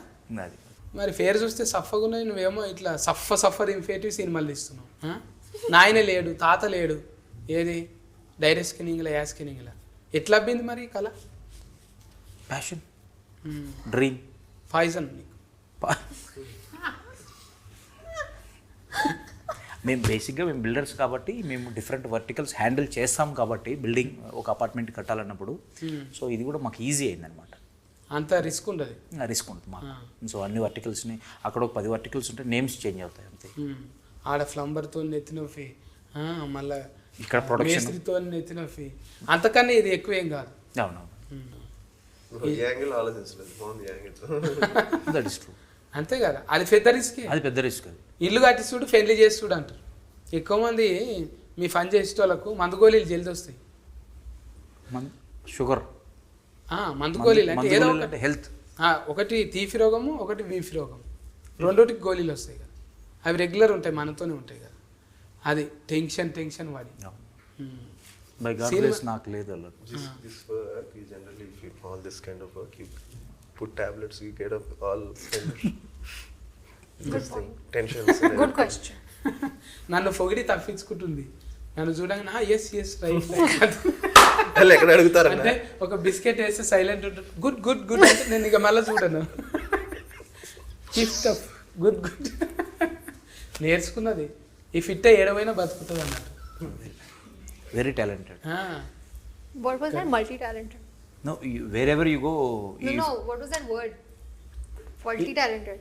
అది మరి పేరు చూస్తే సఫ్ఫగున్నది, నువ్వేమో ఇట్లా సఫ్ఫ దింపేటివి సినిమాలు తీస్తున్నావు. నాయన లేడు, తాత లేడు, ఏది డైరెక్ట్ స్కిన్నింగ్లా యా స్కిన్నింగ్లా ఎట్లా అబ్బింది మరి కళ? ప్యాషన్, డ్రీమ్, పాయిజన్ నీకు. మేము బేసిక్గా మేము బిల్డర్స్ కాబట్టి మేము డిఫరెంట్ వర్టికల్స్ హ్యాండిల్ చేస్తాం కాబట్టి బిల్డింగ్ ఒక అపార్ట్మెంట్ కట్టాలన్నప్పుడు సో ఇది కూడా మాకు ఈజీ అయిందనమాట. అంత రిస్క్ ఉండదు, రిస్క్ ఉంటుంది మాకు. సో అన్ని వర్టికల్స్ని అక్కడ ఒక 10 verticals ఉంటే నేమ్స్ చేంజ్ అవుతాయి అంతే. ఆడ ఫ్లంబర్తో నెత్తినొఫి, మళ్ళీ ఇక్కడ ప్రొడక్షన్ మేస్త్రితో నెత్తినొఫి, అంతకన్నా ఇది ఎక్కువేం కాదు. అవునవును, దట్ ఇస్ ట్రూ. అంతే కదా, అది పెద్ద రిస్క్. అది పెద్ద రిస్క్. అది ఇల్లు కట్టి చూడు, పెళ్లి చేసి చూడు అంటారు. ఎక్కువ మంది మీ పని చేసేటోళ్ళకు మందు గోళీలు జల్ది వస్తాయి. షుగర్ మందు గోళీలు అంటే ఏదో ఒకటి హెల్త్, ఒకటి తీపి రోగము, ఒకటి వీపి రోగం, రెండోటికి గోళీలు వస్తాయి కదా. అవి రెగ్యులర్ ఉంటాయి, మనతోనే ఉంటాయి కదా. అది టెన్షన్ వాడి బై గాడ్ గ్రేస్ నాకు లేదు అలా. This work, you generally, if you all this kind of work, you put tablets, you get up all kind of this thing, tensions. and Good question. నన్ను పొగిడి తప్పించుకుంటుంది. నన్ను చూడంగా ఎస్ రైట్ వాళ్ళు ఎక్కడ అడుగుతారన్న అంటే ఒక బిస్కెట్ వేస్తే సైలెంట్ ఉంటుంది. గుడ్ గుడ్ గుడ్ అంటే నేను ఇక మళ్ళీ చూడను. గుడ్ గుడ్ నేర్చుకున్నది. ఈ ఫిట్ ఏడవైనా బతుకుతుంది అన్నట్టు. Very talented. What was that? Multi-talented. No where ever you go. No. What was that word? Multi-talented.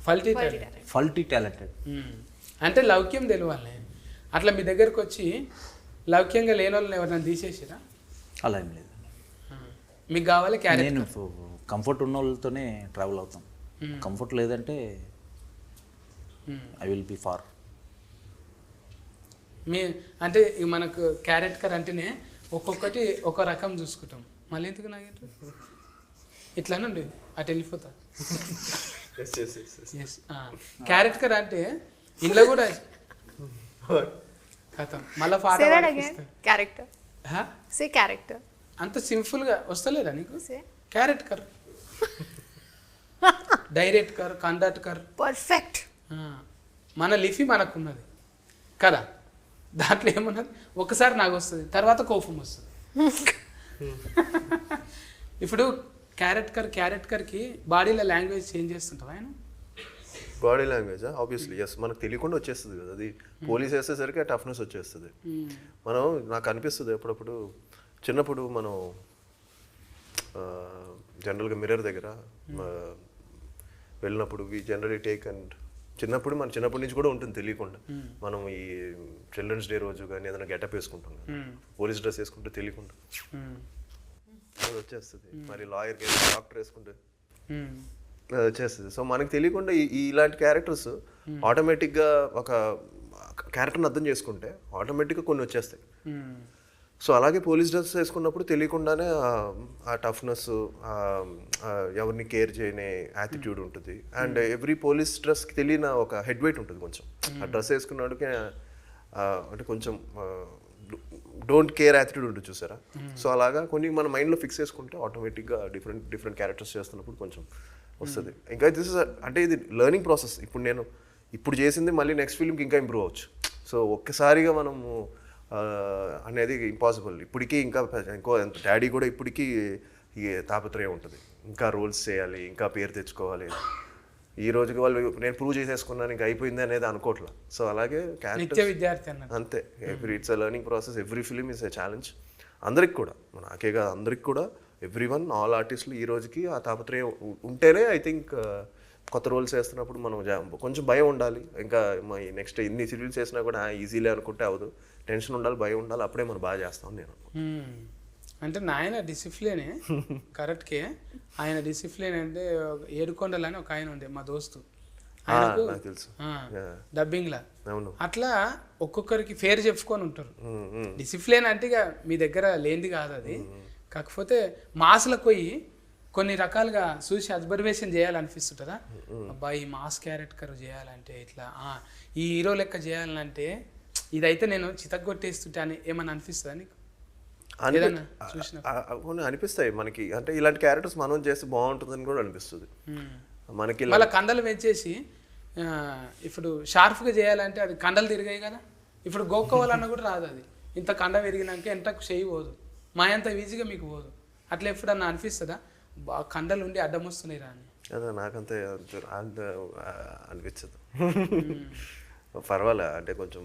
ఫల్టీ Multi-talented. ఫల్టీ టాలెంటెడ్. అంటే లౌక్యం తెలియాలి. అట్లా మీ దగ్గరకు వచ్చి లౌక్యంగా లేని వాళ్ళని ఎవరైనా తీసేసిరా? అలా ఏం లేదు. మీకు కావాలి క్యారెక్టర్. నేను కంఫర్ట్ ఉన్న వాళ్ళతోనే ట్రావెల్ అవుతాం. కంఫర్ట్ లేదంటే ఐ విల్ బి ఫార్. మీ అంటే ఇక మనకు క్యారెక్టర్ అంటేనే ఒక్కొక్కటి ఒక రకం చూసుకుంటాం. మళ్ళీ ఎందుకు నాకు ఇట్లానండి అటు వెళ్ళిపోతా. క్యారెక్టర్ అంటే ఇంట్లో కూడా కథం మళ్ళీ పాట Say that పాడిపిస్తారు. again. Character. హా? Say character. అంత సింపుల్గా వస్తలేదా నీకు? Say. Character director conductor Perfect. మన లిఫీ మనకున్నది కదా. దాంట్లో ఏమున్నది ఒకసారి నాకు వస్తుంది, తర్వాత కోపం వస్తుంది. ఇప్పుడు క్యారెక్టర్కి బాడీలో లాంగ్వేజ్ చేంజ్ చేస్తుంటావు ఆయన. బాడీ లాంగ్వేజ్ ఆబ్వియస్లీ ఎస్, మనకు తెలియకుండా వచ్చేస్తుంది కదా. అది పోలీస్ వేసేసరికి ఆ టఫ్నెస్ వచ్చేస్తుంది. మనం నాకు అనిపిస్తుంది ఎప్పుడప్పుడు చిన్నప్పుడు మనం జనరల్గా మిర్రర్ దగ్గర వెళ్ళినప్పుడు వి జనరలీ టేక్ అండ్ చిన్నప్పటి నుంచి కూడా ఉంటుంది తెలియకుండా. మనం ఈ చిల్డ్రన్స్ డే రోజు కానీ ఏదైనా గెటప్ వేసుకుంటాం కదా, పోలీస్ డ్రెస్ వేసుకుంటే తెలియకుండా అది వచ్చేస్తుంది. మరి లాయర్ డాక్టర్ వేసుకుంటే అది వచ్చేస్తుంది. సో మనకి తెలియకుండా ఇలాంటి క్యారెక్టర్స్ ఆటోమేటిక్గా ఒక క్యారెక్టర్ని అర్థం చేసుకుంటే ఆటోమేటిక్గా కొన్ని వచ్చేస్తాయి. సో అలాగే పోలీస్ డ్రెస్ వేసుకున్నప్పుడు తెలియకుండానే ఆ టఫ్నెస్, ఎవరిని కేర్ చేయనే యాటిట్యూడ్ ఉంటుంది. అండ్ ఎవ్రీ పోలీస్ డ్రెస్కి తెలియని ఒక హెడ్ వెయిట్ ఉంటుంది కొంచెం. ఆ డ్రెస్ వేసుకున్నాడుకి అంటే కొంచెం డోంట్ కేర్ యాటిట్యూడ్ ఉంటుంది చూసారా. సో అలాగా కొన్ని మన మైండ్లో ఫిక్స్ చేసుకుంటే ఆటోమేటిక్గా డిఫరెంట్ క్యారెక్టర్స్ చేస్తున్నప్పుడు కొంచెం వస్తుంది. ఇంకా దిస్ ఇస్ అంటే ఇది లెర్నింగ్ ప్రాసెస్. ఇప్పుడు చేసింది మళ్ళీ నెక్స్ట్ ఫిల్మ్కి ఇంకా ఇంప్రూవ్ అవ్వచ్చు. సో ఒక్కసారిగా మనము అనేది ఇంపాసిబుల్. ఇప్పటికీ ఇంకో డాడీ కూడా ఇప్పటికీ ఈ తాపత్రయం ఉంటుంది, ఇంకా రోల్స్ చేయాలి, ఇంకా పేరు తెచ్చుకోవాలి. ఈ రోజుకి వాళ్ళు నేను ప్రూవ్ చేసేసుకున్నాను ఇంకా అయిపోయింది అనేది అనుకోవట్లా. సో అలాగే విద్యార్థి అంతే. It's a learning process. Every film is a challenge. అందరికి కూడా, నాకే కాదు అందరికి కూడా, ఎవ్రీ వన్, ఆల్ ఆర్టిస్టులు ఈ రోజుకి ఆ తాపత్రయం ఉంటేనే ఐ థింక్ కొత్త రోల్స్ వేస్తున్నప్పుడు మనం కొంచెం భయం ఉండాలి. ఇంకా నెక్స్ట్ ఎన్ని సీరియల్స్ చేసినా కూడా ఈజీలే అనుకుంటే అవ్వదు. టెన్షన్ ఉండాలి, భయం ఉండాలి, అప్పుడే మనం బాగా చేస్తాం నేను. అంటే నాయన డిసిప్లినే కరెక్ట్కే. ఆయన డిసిప్లిన్ అంటే ఏడుకొండలు అని ఒక ఆయన ఉండే మా దోస్తు, నాకు తెలుసు డబ్బింగ్లా. అట్లా ఒక్కొక్కరికి ఫేర్ చెప్పుకొని ఉంటారు. డిసిప్లిన్ అంటే ఇక మీ దగ్గర లేనిది కాదు అది. కాకపోతే మాస్లకు పోయి కొన్ని రకాలుగా చూసి అబ్జర్వేషన్ చేయాలనిపిస్తుంటుందా, అబ్బాయి ఈ మాస్ క్యారెక్టర్ చేయాలంటే ఇట్లా, ఈ హీరో లెక్క చేయాలంటే ఇదైతే నేను చితగ్గొట్టేస్తుంటే అని ఏమన్నా అనిపిస్తుందా నీకు? అనిపిస్తాయి మనకి. అంటే ఇలాంటి క్యారెక్టర్స్ మనం చేస్తే బాగుంటుందని కూడా అనిపిస్తుంది మనకి. మళ్ళీ కండలు పెంచేసి ఇప్పుడు షార్ప్గా చేయాలంటే అది కండలు తిరిగాయి కదా. ఇప్పుడు గోక్కోవాలన్నా కూడా రాదు. అది ఇంత కండ విరిగినాక ఎంతకు చేయి పోదు, మా అంత ఈజీగా మీకు పోదు. అట్లా ఎప్పుడన్నా అనిపిస్తుందా బాగా కండలు ఉండి అడ్డం వస్తున్నాయి రా అని? అదే నాకంతే అనిపించదు. పర్వాలే, అంటే కొంచెం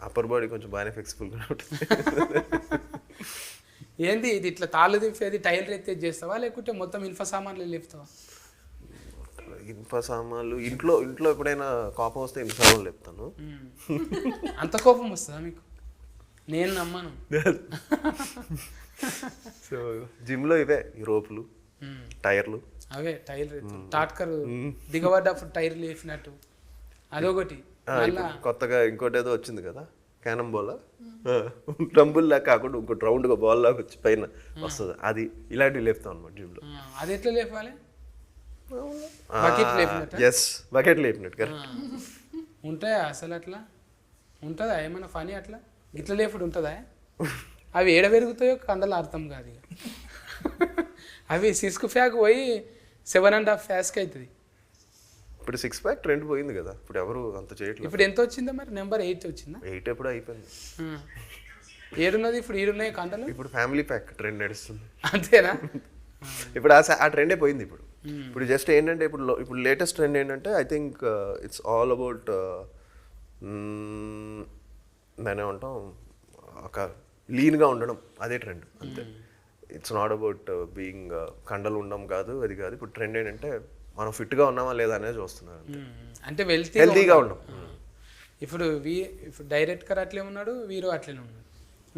అప్పర్ బాడీ కొంచెం బాగానే ఫ్లెక్సిబుల్గా ఉంటుంది. ఏంది ఇది ఇట్లా తాళ్ళు తిప్పేది టైల్ ఎత్తేది చేస్తావా, లేకుంటే మొత్తం ఇన్ఫ సామాన్లు లేపుతావా? ఇన్ఫ సామాన్లు ఇంట్లో ఎప్పుడైనా కోపం వస్తే ఇన్ఫ సామాన్లు లేపుతాను. అంత కోపం వస్తుందా మీకు? నేను నమ్మను. సో జిమ్లో ఇవే ఈ రోపులు, టైర్లు, అవే టైర్ టాట్కర్ దిగబడ్డప్పుడు టైర్లు వేసినట్టు అదొకటి. కొత్తగా ఇంకోటి ఏదో వచ్చింది కదా, క్యానం బాల్, రంబుల్ లాగా కాకుండా ఇంకోటి రౌండ్గా బాల్ లాగా వచ్చి పైన వస్తుంది, అది ఇలాంటివి లేపుతాం అనమాట జిమ్లో. అది ఎట్లా లేపాలి? ఎస్, బకెట్ లేపినట్టు కదా. ఉంటాయా అసలు? అట్లా ఉంటుందా ఏమైనా ఫనీ అట్లా? గిట్ల లేపుడు ఉంటుందా? అవి ఏడ పెరుగుతాయో కండలు అర్థం కాదు ఇక. అవి సిస్క్ ఫ్యాక్ పోయి 7.5 ఫ్యాస్కి అవుతుంది. ఇప్పుడు 6 ప్యాక్ ట్రెండ్ పోయింది కదా, ఇప్పుడు ఎవరు అంత చేయట్లేదు. ఇప్పుడు ఎంత వచ్చిందా మరి? నెంబర్ 8 వచ్చిందా? 8 ఎప్పుడు అయిపోయింది. ఏడున్నది ఇప్పుడు? ఈడున్నాయి కండలు. ఇప్పుడు ఫ్యామిలీ ప్యాక్ ట్రెండ్ నడుస్తుంది. అంతేనా? ఇప్పుడు ఆ ట్రెండే పోయింది. ఇప్పుడు జస్ట్ ఏంటంటే ఇప్పుడు లేటెస్ట్ ట్రెండ్ ఏంటంటే I think it's all about దాన్ని ఏమంటాం, ఒక లీన్గా ఉండడం, అదే ట్రెండ్ అంతే. ఇట్స్ నాట్ అబౌట్ బీయింగ్ కండలు ఉండడం కాదు, అది కాదు. ఇప్పుడు ట్రెండ్ ఏంటంటే మనం ఫిట్గా ఉన్నామా లేదా అనేది చూస్తున్నారు, అంటే హెల్తీగా ఉన్నాం. ఇప్పుడు ఇప్పుడు డైరెక్టర్ అట్లే ఉన్నాడు, హీరో అట్లనే ఉన్నాడు.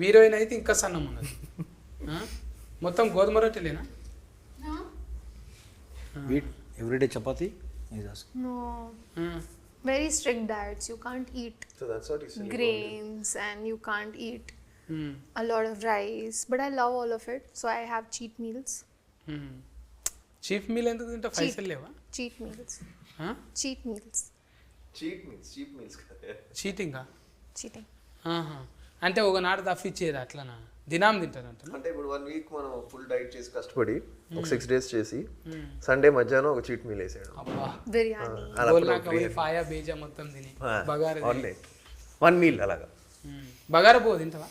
హీరోయిన్ అయితే ఇంకా సన్నం ఉన్నది. మొత్తం గోధుమ రొట్టెలేనా? Everyday chapati? No. Very strict diets. You can't eat So that's what he said. grains and you can't eat a lot of rice. But I love all of it. So I have cheat meals. Chief meal ఎందుకు తింటా? పైసలు లేవా? Cheat meals. Cheat meals. Cheap meals చీటింగా? Cheating. అంటే ఒకనాడు తప్పిచ్చేది అట్లనా? దినాం తింటారంట. అంటే ఇప్పుడు 1 వీక్ మనం ఫుల్ డైట్ చేసి కష్టపడి ఒక 6 days చేసి సండే మధ్యాహ్నం ఒక చీట్ మీల్ వేసాడు. అబ్బా, Biryani. గోల్నాక పోయి ఫాయా బేజా మొత్తం తిని బగారా 1 మీల్ అలాగా. బగారా పువ్వు తింటావా?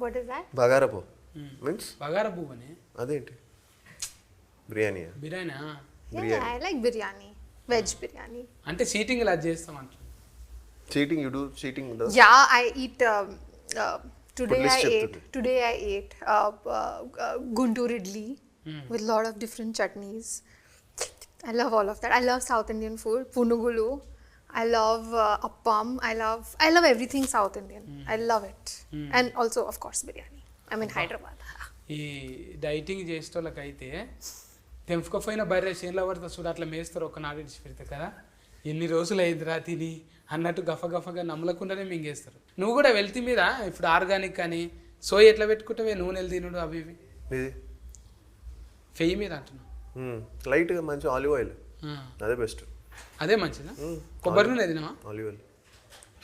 What is that? బగారపో మీన్స్ బగారా పువ్వు అని అదేంటి? Biryani. Biryani? Yeah, I like biryani. Veg biryani. అంటే చీటింగ్ ఇలా చేస్తాం అంట. Cheating you do cheating does? Yeah, I eat. Today list I చెప్తుంది. ate guntur idli with lot of different chutneys. I love all of that. I love South Indian food. Punugulu. I love appam. I love everything South Indian. I love it. And also, of course, biryani. I'm in Hyderabad. ఈ dieting చేసేటోళ్ళకైతే తెంపుకపోయిన బర్రె చేనులో పడితే చూడు అట్లా మేస్తారు, ఒక నాడు ఇడిచి పెడతారు కదా. ఎన్ని రోజులు అయిందిరా తిని అన్నట్టు గఫగఫగా నమ్మలకుండానే మింగేస్తారు. నువ్వు కూడా వెళ్తే మీద ఇప్పుడు ఆర్గానిక్ కానీ సోయ ఎట్లా పెట్టుకుంటావే, నూనెలు తినుడు అవి ఇవి ఫెయ్యి మీద అంటున్నావు. లైట్గా మంచి ఆలివ్ ఆయిల్, అదే బెస్ట్. అదే మంచిదా? కొబ్బరి నూనె తినవా? ఆలివ్ ఆయిల్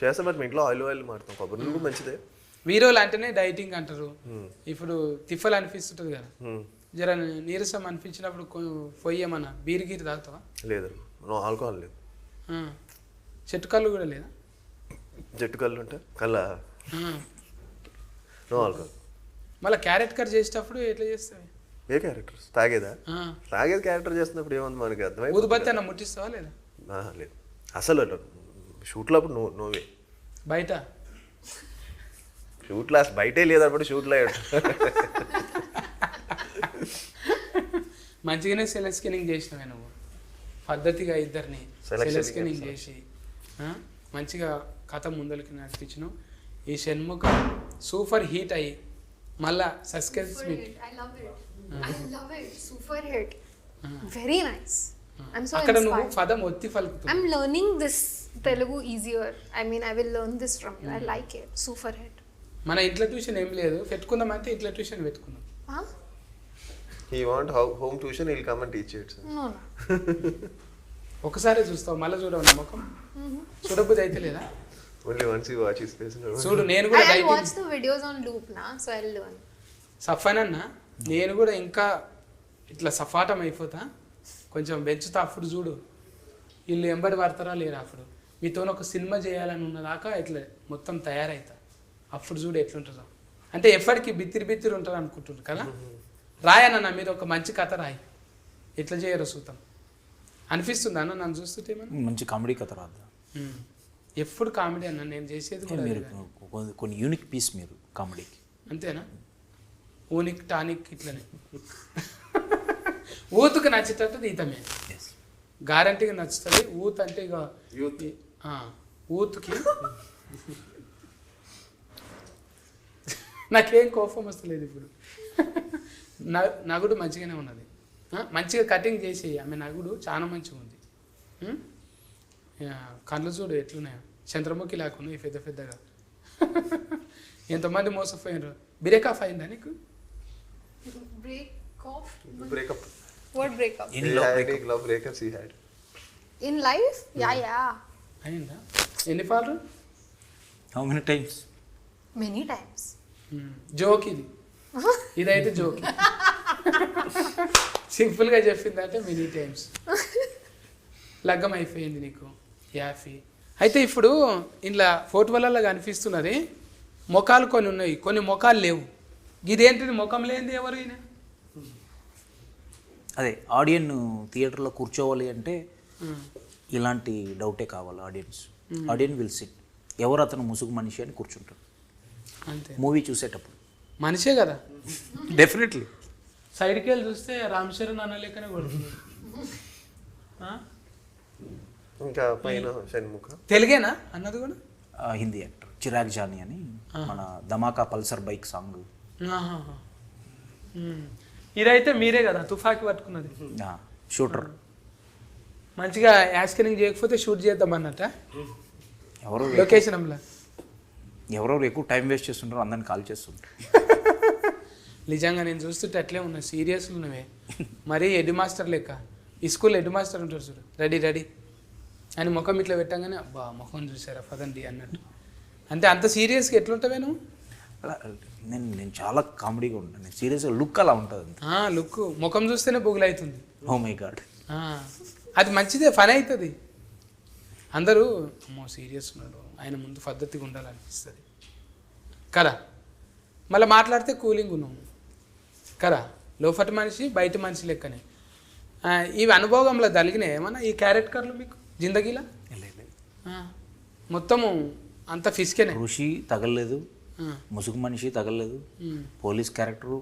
చేస్తాం, బట్ మీ ఇంట్లో ఆలివ్ ఆయిల్ మారుతాం. కొబ్బరి నూనె మంచిదే. వీరోలు అంటేనే డైటింగ్ అంటారు. ఇప్పుడు తిఫలు అనిపిస్తుంటుంది కదా, జర నీరసం అనిపించినప్పుడు పొయ్యేమన్నా బీర్ గీరు తాగుతావా? లేదు, నో ఆల్కహాల్ లేదు. చెట్టు కళ్ళు కూడా లేదా? జట్టు కళ్ళు ఉంటే కళ్ళ నో ఆల్కహాల్. మళ్ళీ క్యారెట్ కట్ చేసేటప్పుడు ఎట్లా చేస్తావు? ఏ క్యారెక్టర్స్? తాగేదా? తాగేది క్యారెక్టర్ చేస్తున్నప్పుడు ఏముంది మనకి అర్థమై. ఊదుబత్తి అన్న ముట్టిస్తావా లేదా? లేదు అసలు షూట్లో అప్పుడు నోవే. బయట షూట్లో బయటే లేదప్పుడు షూట్లో మంచిగానే సెల్ స్కానింగ్ చేసినవే నువ్వు, పద్ధతిగా ఇద్దరిని సెల్ స్కానింగ్ చేసి మంచిగా కథ ముందరికి నడిపించినావు. ఈ షణ్ముఖ సూపర్ హీట్ అయ్యి మళ్ళా suspense meet. I love it. Super hit. Very nice. I'm so అక్కడ నువ్వు inspired. పదం ఒత్తి పలుకుతావు. I'm learning this Telugu easier. I mean, I will learn this from you. I like it. Super hit. మన ఇంట్లో tuition ఏం లేదు, పెట్టుకుందామంటే ఇంట్లో tuition పెట్టుకుందాం. Huh? He want home tuition, he'll come and teach it. No. ఒకసారి చూస్తావు, మళ్ళీ చూడవు నమ్మకం. చూడబుద్ధి అయితే లేదా? Only once you watch his face. చూడు, నేను కూడా I'll watch the videos on loop now, so I'll learn. సఫానన్న నేను కూడా ఇంకా ఇట్లా సఫాటం అయిపోతా, కొంచెం పెంచుతా. అప్పుడు చూడు వీళ్ళు ఎంబడి పడతారా లేరా. అప్పుడు మీతో ఒక సినిమా చేయాలని ఉన్నదాకా ఇట్లా మొత్తం తయారవుతా. అప్పుడు చూడు ఎట్లుంటుందో. అంటే ఎప్పటికీ బిత్తిరి ఉంటారు అనుకుంటున్నారు కదా. రాయనన్న మీరు ఒక మంచి కథ రాయి, ఎట్లా చేయరు చూద్దాం అనిపిస్తుంది అన్న నన్ను చూస్తుంటే. మంచి కామెడీ కథ రాదు. ఎప్పుడు కామెడీ అన్న నేను చేసేది కూడా. మీరు కొన్ని యూనిక్ పీస్ మీరు కామెడీకి. అంతేనా? ఊనిక్ టానిక్ ఇట్లనే ఊతుకు నచ్చేటట్టు తీతమే గ్యారంటీగా నచ్చుతుంది. ఊత్ అంటే ఇక ఊతుకి నాకేం కోపం వస్తలేదు ఇప్పుడు. నగుడు మంచిగానే ఉన్నది, మంచిగా కటింగ్ చేసి. ఆమె నగుడు చాలా మంచిగా ఉంది. కళ్ళు చూడు ఎట్లున్నాయో, చంద్రముఖి లేకున్నాయి పెద్ద పెద్దగా. ఎంతమంది మోసపోయినారు. బ్రేకప్ అయిందా నీకు? Breakup. What breakup? Any love breakups he had? In life? Yeah. అయిందా? ఎన్ని పాలు? How many times? Many times. Joke ఇది, ఇదైతే జోక్. సింపుల్గా చెప్పిందంటే మెనీ టైమ్స్. లగ్గం అయిపోయింది నీకు యాఫీ. అయితే ఇప్పుడు ఇంట్లో ఫోటోలలో కనిపిస్తున్నది ముఖాలు కొన్ని ఉన్నాయి, కొన్ని ముఖాలు లేవు. ఇదేంటిది ముఖం లేనిది ఎవరు ఈయన? అదే ఆడియన్ థియేటర్లో కూర్చోవాలి అంటే ఇలాంటి డౌటే కావాలి. ఆడియన్ విల్ సిట్, ఎవరు అతను ముసుగు మనిషి అని కూర్చుంటారు అంతే. మూవీ చూసేటప్పుడు మనిషే కదా డెఫినెట్లీ. సైడ్కి వెళ్ళి చూస్తే రామ్ చరణ్ అన్న లెక్కనే కొడుతుంది. ఇంకా పైన షణ్ముఖ తెలుగేనా అన్నది కూడా? హిందీ యాక్టర్ చిరాగ్ జానీ అని, మన ధమాకా పల్సర్ బైక్ సాంగ్. ఇదైతే మీరే కదా తుఫాకి పట్టుకున్నది? షూటర్. మంచిగా యాస్కరింగ్ చేయకపోతే షూట్ చేద్దాం అన్నట్ట ఎవరో లొకేషన్ అమ్లా. ఎవరెవరు ఎక్కువ టైం వేస్ట్ చేస్తుంటారో అందరిని కాల్ చేస్తుంటారు. నిజంగా నేను చూస్తుంటే అట్లే ఉన్నా, సీరియస్లు ఉన్నవే. మరీ హెడ్ మాస్టర్ లెక్క. ఈ స్కూల్ హెడ్ మాస్టర్ ఉంటారు చూడు, రెడీ రెడీ అని ముఖం ఇట్లా పెట్టంగానే అబ్బా ముఖం చూసారా పదండి అన్నట్టు. అంటే అంత సీరియస్గా ఎట్లుంటావే నువ్వు? నేను చాలా కామెడీగా ఉంటాను, నేను సీరియస్గా లుక్ అలా ఉంటుంది. లుక్ ముఖం చూస్తేనే బొగులవుతుంది. Oh my God. అది మంచిదే, ఫన్ అవుతుంది. అందరూ అమ్మో సీరియస్ ఉన్నాడు, ఆయన ముందు పద్ధతిగా ఉండాలనిపిస్తుంది కదా. మళ్ళీ మాట్లాడితే కూలింగ్ ఉన్నాం కదా, లోపటి మనిషి బయట మనిషి లెక్కనే. ఇవి అనుభవంలో తగిలినాయి ఏమన్నా ఈ క్యారెక్టర్లు మీకు జిందగీలా? మొత్తము అంత ఫిస్కేనే. ఋషి తగలలేదు, ముసుగు మనిషి తగలలేదు, పోలీస్ క్యారెక్టరు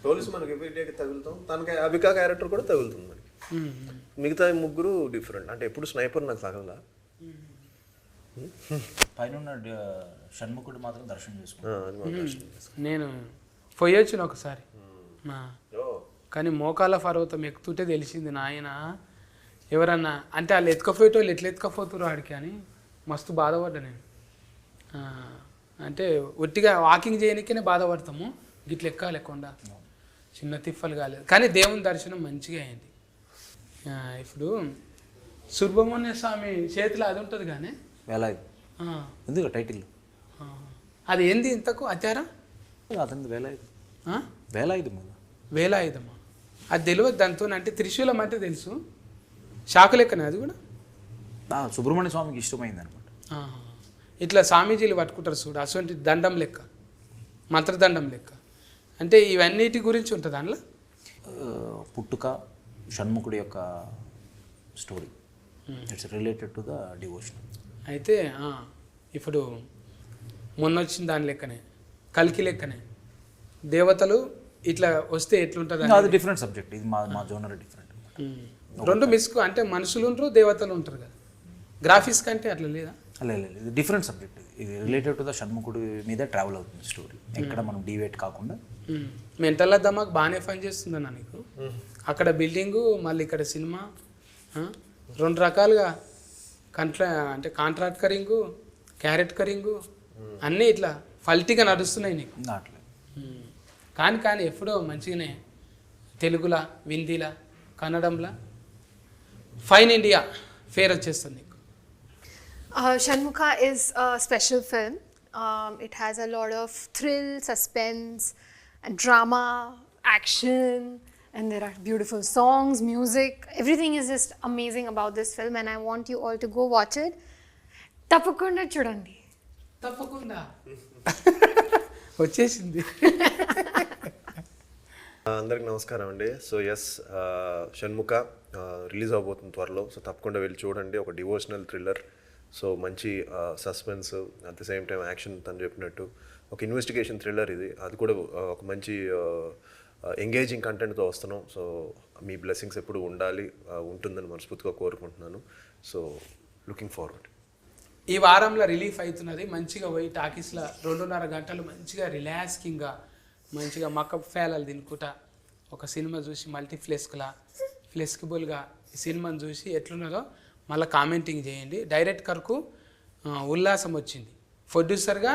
పోలీస్ మనకి ఎవ్రీడేకి తగులుతాం, తనకి అబికా క్యారెక్టర్ కూడా తగులుతుంది మనకి. మిగతా ముగ్గురు డిఫరెంట్. అంటే ఎప్పుడు స్నైపర్ నాకు తగలదా, పైన షణ్ముఖుడు మాత్రం దర్శనం చేసుకున్నాను. నేను పోయొచ్చిన ఒకసారి, కానీ మోకాల పర్వతం ఎక్కుతుంటే తెలిసింది నాయన ఎవరన్నా అంటే వాళ్ళు ఎత్తుకపోయేటోళ్ళు ఎట్లా ఎత్తుకపోతున్నారు ఆడికి అని మస్తు బాధపడ్డా నేను. అంటే ఒట్టిగా వాకింగ్ చేయడానికే బాధపడతాము, గిట్ల ఎక్కాలి కొండ, చిన్న తిప్పలు కాలేదు. కానీ దేవుని దర్శనం మంచిగా అయింది. ఇప్పుడు సుబ్రహ్మణ్య స్వామి చేతిలో అది ఉంటుంది కానీ వేలాయుధం ఎందుకు టైటిల్ అది ఏంది ఇంతకు అత్యారా? అతనిది వేలాయుధం. వేలాయుధం వేలాయుధమా? అది తెలియదు దాంతో. అంటే త్రిశూలం అంటే తెలుసు, శాఖ లెక్కనే అది కూడా. సుబ్రహ్మణ్య స్వామికి ఇష్టమైంది అనమాట. ఇట్లా స్వామీజీలు పట్టుకుంటారు చూడు, అటువంటి దండం లెక్క, మంత్రదండం లెక్క. అంటే ఇవన్నిటి గురించి ఉంటుంది దాంట్లో. పుట్టుక షణ్ముఖుడి యొక్క story, it's related to the devotion. అయితే ఇప్పుడు మొన్న వచ్చిన దాని లెక్కనే, కల్కి లెక్కనే దేవతలు ఇట్లా వస్తే ఎట్లుంటుంది? అది డిఫరెంట్ సబ్జెక్ట్, ఇది మా జోనర్ డిఫరెంట్. రెండు మిస్కు అంటే మనుషులు ఉంటారు దేవతలు ఉంటారు కదా, గ్రాఫిక్స్ కంటే అట్లా లేదా? లేదు, ఇది డిఫరెంట్ సబ్జెక్ట్. ఇది రిలేటెడ్ టు ద షణ్ముఖుడి మీద ట్రావెల్ అవుతుంది స్టోరీ, ఎక్కడ మనం డివేట్ కాకుండా. మెంటల్ దమాక్ బాగానే పని చేస్తుందన్నా నీకు. అక్కడ బిల్డింగు, మళ్ళీ ఇక్కడ సినిమా, రెండు రకాలుగా అంటే కాంట్రాక్ట్ కరింగు, క్యారెట్ కరింగు అన్నీ ఇట్లా ఫల్టీగా నడుస్తున్నాయి నీకు. కానీ ఎప్పుడో మంచిగానే తెలుగులా, హిందీలా, కన్నడంలా ఫైన్ ఇండియా ఫేర్ వచ్చేస్తుంది నీకు. Shanmukha is a special film. It has a lot of thrill, suspense, and drama, action, and there are beautiful songs, music. Everything is just amazing about this film, and I want you all to go watch it. Tappakunda chudandi. తప్పకుండా వచ్చేసింది. అందరికి నమస్కారం అండి. So yes, Shanmukha release అవబోతుంది త్వరలో. So తప్పకుండా వెళ్ళి చూడండి. ఒక డివోషనల్ థ్రిల్లర్, సో మంచి suspense, at the same time action, తను చెప్పినట్టు ఒక ఇన్వెస్టిగేషన్ థ్రిల్లర్ ఇది. అది కూడా ఒక మంచి ఎంగేజింగ్ కంటెంట్తో వస్తున్నాం. సో మీ బ్లెస్సింగ్స్ ఎప్పుడు ఉంటుందని మనస్ఫూర్తిగా కోరుకుంటున్నాను. So looking forward. ఈ వారంలో రిలీఫ్ అవుతున్నది. మంచిగా పోయి టాకీస్లో 2.5 గంటలు మంచిగా రిలాక్సింగ్గా మంచిగా మకప్ ఫేలాలు తినుకుంటా ఒక సినిమా చూసి ఫ్లెక్సిబుల్గా ఈ సినిమాని చూసి ఎట్లున్నదో మళ్ళీ కామెంటింగ్ చేయండి. డైరెక్టర్కు ఉల్లాసం వచ్చింది, ప్రొడ్యూసర్గా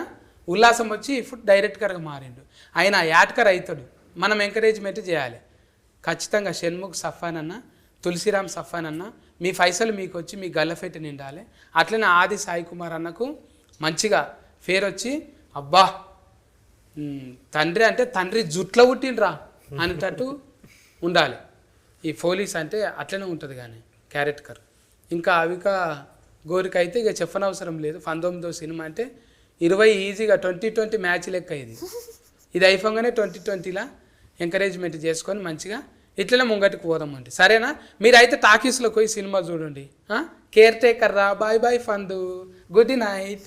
ఉల్లాసం వచ్చి ఇప్పుడు డైరెక్టర్గా మారిండు. ఆయన యాడ్కర్ అవుతాడు, మనం ఎంకరేజ్మెంట్ చేయాలి ఖచ్చితంగా. షణ్ముఖ్ సఫాన్ అన్న, తులసిరామ్ సఫాన్ అన్న, మీ పైసలు మీకు వచ్చి మీ గల్లఫెట్టి నిండాలి. అట్లనే ఆది సాయి కుమార్ అన్నకు మంచిగా ఫేర్ వచ్చి అబ్బా తండ్రి అంటే తండ్రి జుట్లో పుట్టిండ్రా అనేటట్టు ఉండాలి. ఈ పోలీస్ అంటే అట్లనే ఉంటుంది కానీ క్యారెక్టర్. ఇంకా అవిక గోరికి అయితే ఇక చెప్పనవసరం లేదు. 19వ సినిమా అంటే 20 ఈజీగా 2020 మ్యాచ్ లెక్క ఇది అయిపోగానే 2020లా ఎంకరేజ్మెంట్ చేసుకొని మంచిగా ఇట్లనే ముంగటికి పోదామండి. సరేనా? మీరైతే టాకీస్లోకి పోయి సినిమా చూడండి. కేర్ టేకర్ రా. బాయ్ బాయ్ ఫందు. Good night.